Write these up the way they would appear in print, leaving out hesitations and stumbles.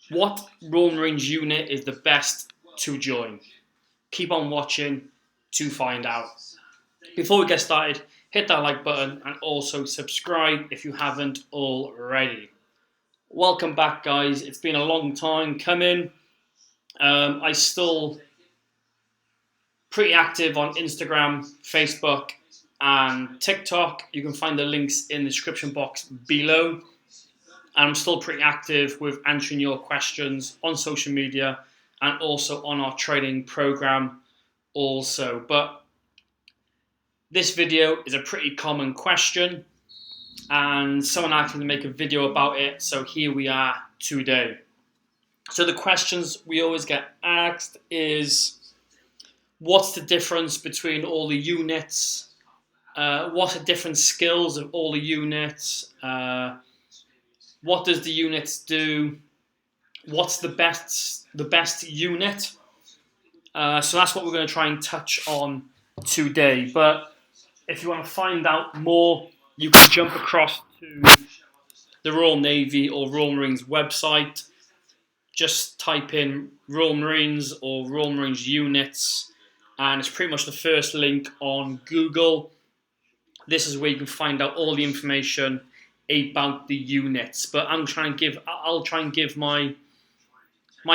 What Royal Marines unit is the best to join? Keep on watching to find out. Before we get started, hit that like button and also subscribe if you haven't already. Welcome back, guys. It's been a long time coming. I still pretty active on Instagram, Facebook, and TikTok. You can find the links in the description box below. And I'm still pretty active with answering your questions on social media and also on our training program also. But this video is a pretty common question and someone asked me to make a video about it, so here we are today. So the questions we always get asked is, what's the difference between all the units? What are different skills of all the units? What does the units do? What's the best unit? So that's what we're going to try and touch on today. But if you want to find out more, you can jump across to the Royal Navy or Royal Marines website. Just type in Royal Marines or Royal Marines units, and it's pretty much the first link on Google. This is where you can find out all the information about the units. But I'll try and give my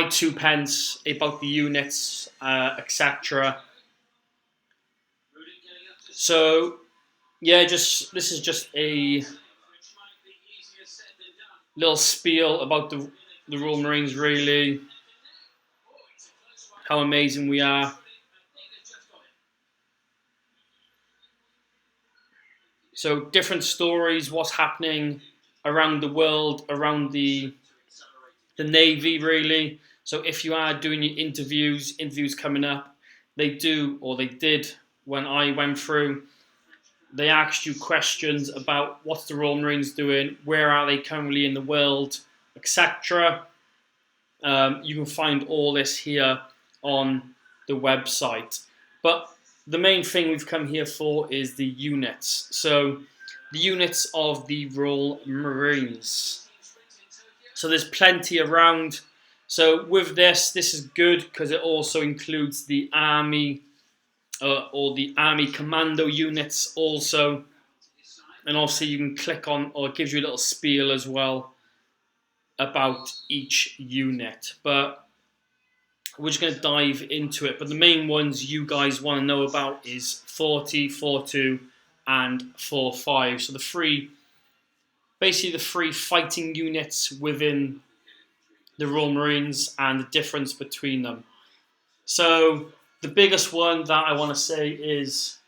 2 pence about the units, etc. So yeah, this is just a little spiel about the Royal Marines, really, how amazing we are. So different stories, what's happening around the world, around the Navy, really. So if you are doing your interviews coming up, they did when I went through, they asked you questions about what's the Royal Marines doing, where are they currently in the world, etc. You can find all this here on the website. But the main thing we've come here for is the units. So the units of the Royal Marines. So there's plenty around. So with this is good because it also includes the Army or the Army Commando units also. And also you can click on, or it gives you a little spiel as well about each unit. But we're just going to dive into it. But the main ones you guys want to know about is 40, 42, and 45. So basically the three fighting units within the Royal Marines and the difference between them. So the biggest one that I want to say is,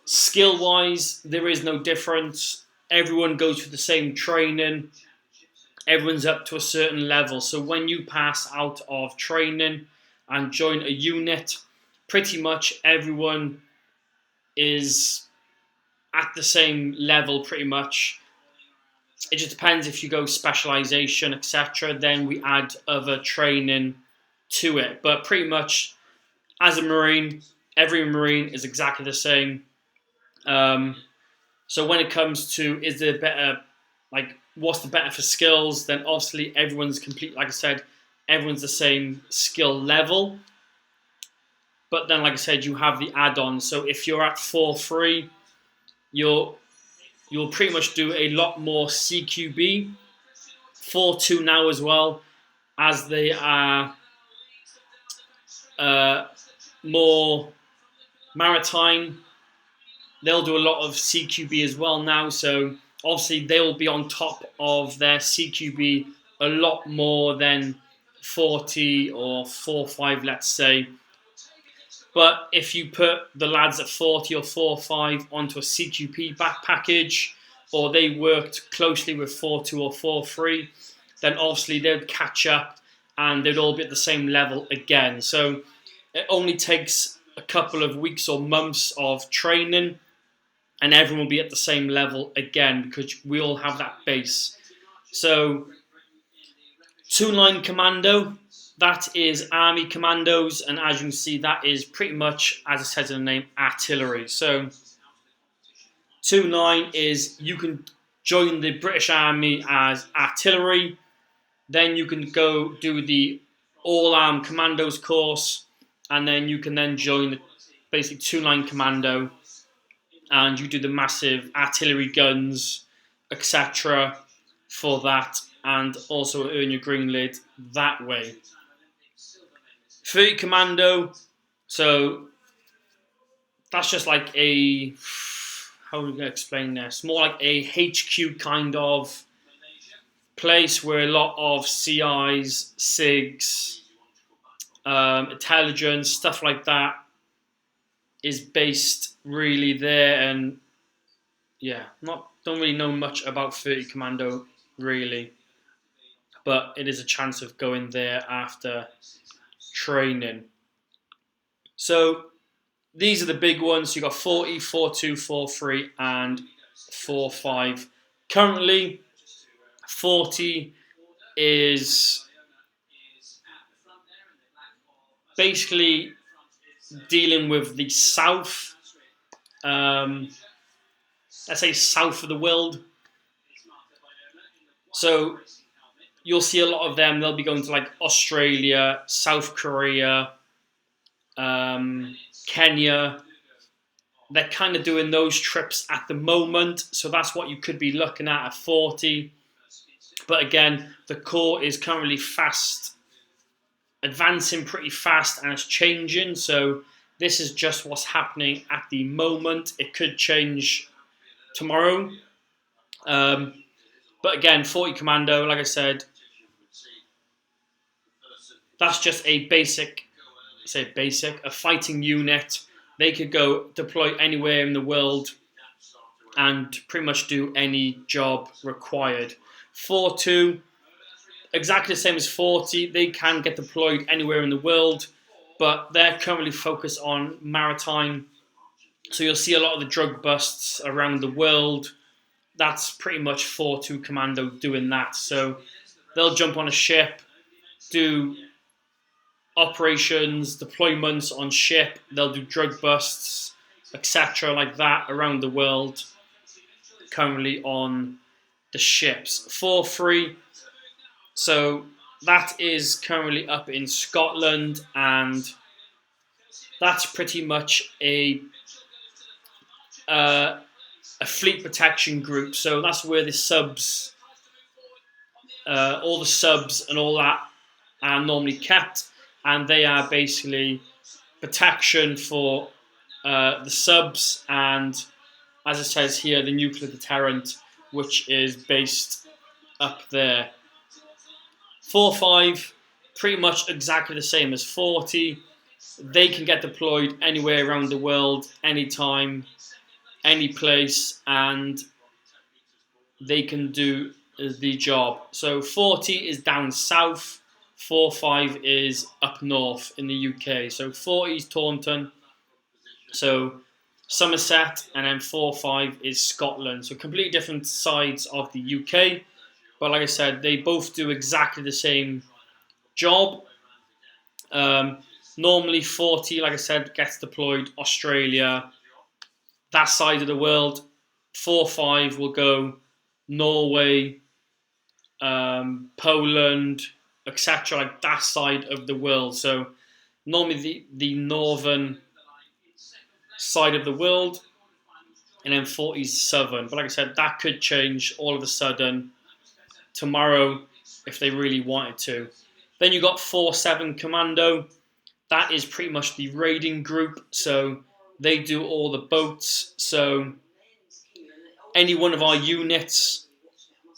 skill-wise, there is no difference. Everyone goes through the same training. Everyone's up to a certain level. So when you pass out of training and join a unit, pretty much everyone is at the same level, pretty much. It just depends if you go specialization, etc. Then we add other training to it. But pretty much, as a Marine, every Marine is exactly the same. So when it comes to, is there better, what's the better for skills, then obviously everyone's complete, like I said, everyone's the same skill level. But then, like I said, you have the add-ons. So if you're at 4-3, you'll pretty much do a lot more CQB. 4-2 now as well, as they are more maritime. They'll do a lot of CQB as well now, so obviously they'll be on top of their CQB a lot more than 40 or 4-5, let's say. But if you put the lads at 40 or 4-5 onto a CQB back package, or they worked closely with 4-2 or 4-3, then obviously they'd catch up and they'd all be at the same level again. So it only takes a couple of weeks or months of training and everyone will be at the same level again because we all have that base. So 2-line Commando, that is Army Commandos, and as you can see, that is pretty much, as it says in the name, artillery. So 2-9 is, you can join the British Army as artillery, Then you can go do the all-arm commandos course, and then you can then join the basic 2-line commando, and you do the massive artillery guns, etc. for that, and also earn your green lid that way. 30 commando, so that's just like a, how are we going to explain this? More like a HQ kind of place where a lot of CIs, SIGs, intelligence, stuff like that is based really there. And yeah, don't really know much about 30 Commando really, but it is a chance of going there after training. So these are the big ones. You got 40, 42, 43, and 45. Currently, 40 is basically dealing with the south, let's say south of the world. So you'll see a lot of them. They'll be going to like Australia, South Korea, Kenya. They're kind of doing those trips at the moment. So that's what you could be looking at 40. But again, the core is currently advancing pretty fast, and it's changing. So this is just what's happening at the moment. It could change tomorrow. But again, 40 Commando, like I said, that's just a fighting unit. They could go deploy anywhere in the world and pretty much do any job required. 4-2, exactly the same as 40. They can get deployed anywhere in the world, but they're currently focused on maritime. So you'll see a lot of the drug busts around the world. That's pretty much 4-2 Commando doing that. So they'll jump on a ship, do operations, deployments on ship. They'll do drug busts, etc. like that around the world, currently on the ships. 4-3. So that is currently up in Scotland, and that's pretty much a fleet protection group. So that's where the subs, all the subs and all that are normally kept, and they are basically protection for the subs and, as it says here, the nuclear deterrent, which is based up there. 4-5, pretty much exactly the same as 40. They can get deployed anywhere around the world, anytime, any place, and they can do the job. So 40 is down south, 4-5 is up north in the UK. So 40 is Taunton, so Somerset, and then 4-5 is Scotland. So completely different sides of the UK. But like I said, they both do exactly the same job. Normally 40, like I said, gets deployed Australia, that side of the world. 4-5 will go Norway, Poland, etc., like that side of the world. So normally the northern side of the world, and then 40 is southern. But like I said, that could change all of a sudden tomorrow if they really wanted to. Then you got 4-7 Commando. That is pretty much the raiding group. So they do all the boats. So any one of our units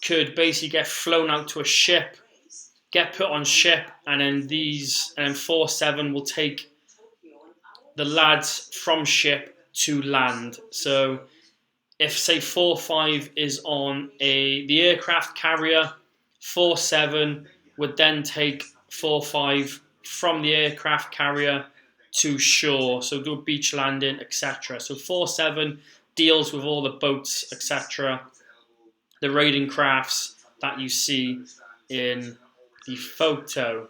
could basically get flown out to a ship, get put on ship, and then 4-7 will take the lads from ship to land. So if, say, 4-5 is on the aircraft carrier, 4-7 would then take 4-5 from the aircraft carrier to shore, so do a beach landing, etc. So 4-7 deals with all the boats, etc., the raiding crafts that you see in the photo.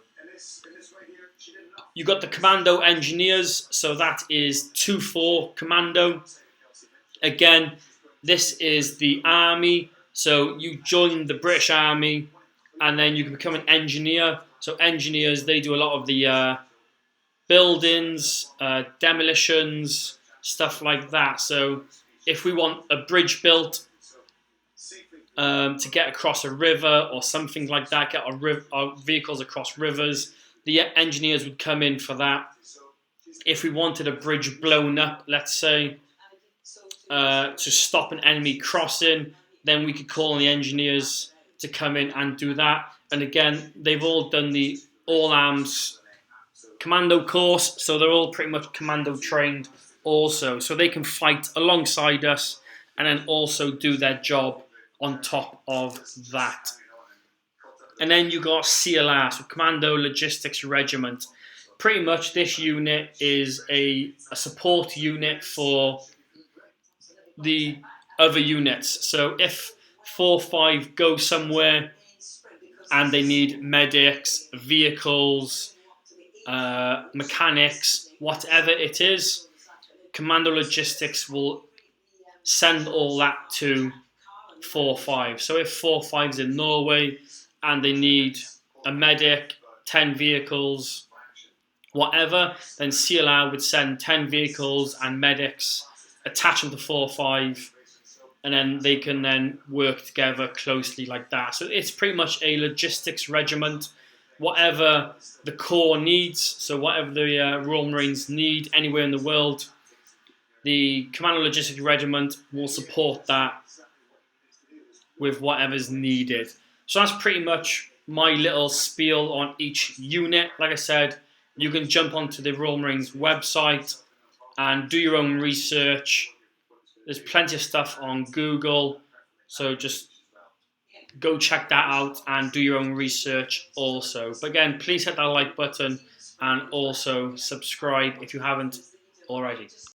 You got the Commando engineers, so that is 2-4 Commando. Again, this is the army, so you join the British Army and then you can become an engineer. So engineers, they do a lot of the buildings, demolitions, stuff like that. So if we want a bridge built to get across a river or something like that, get our vehicles across rivers, the engineers would come in for that. If we wanted a bridge blown up, let's say, to stop an enemy crossing, then we could call on the engineers to come in and do that. And again, they've all done the all arms commando course, so they're all pretty much commando trained also. So they can fight alongside us and then also do their job on top of that. And then you got CLR, so Commando Logistics Regiment. Pretty much this unit is a support unit for the other units. So if 4-5 go somewhere and they need medics, vehicles, mechanics, whatever it is, Commando Logistics will send all that to 4-5. So if 4-5's in Norway and they need a medic, 10 vehicles, whatever, then CLR would send 10 vehicles and medics, attach them to 4-5, and then they can then work together closely like that. So it's pretty much a logistics regiment. Whatever the Corps needs, so whatever the Royal Marines need anywhere in the world, the Commando Logistics Regiment will support that with whatever's needed. So that's pretty much my little spiel on each unit. Like I said, you can jump onto the Royal Marines website and do your own research. There's plenty of stuff on Google, so just go check that out and do your own research also. But again, please hit that like button and also subscribe if you haven't already.